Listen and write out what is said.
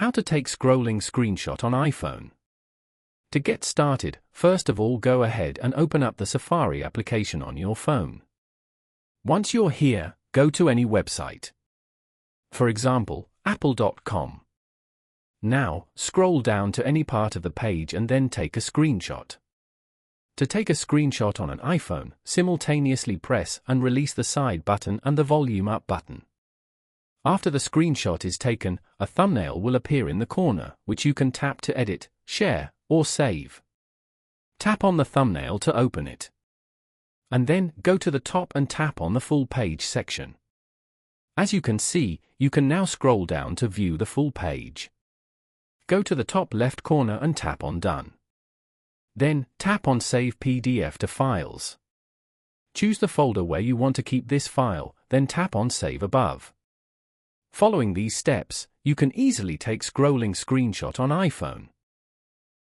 How to take scrolling screenshot on iPhone. To get started, first of all go ahead and open up the Safari application on your phone. Once you're here, go to any website. For example, apple.com. Now, scroll down to any part of the page and then take a screenshot. To take a screenshot on an iPhone, simultaneously press and release the side button and the volume up button. After the screenshot is taken, a thumbnail will appear in the corner, which you can tap to edit, share, or save. Tap on the thumbnail to open it. And then, go to the top and tap on the full page section. As you can see, you can now scroll down to view the full page. Go to the top left corner and tap on Done. Then, tap on Save PDF to Files. Choose the folder where you want to keep this file, then tap on Save above. Following these steps, you can easily take scrolling screenshot on iPhone.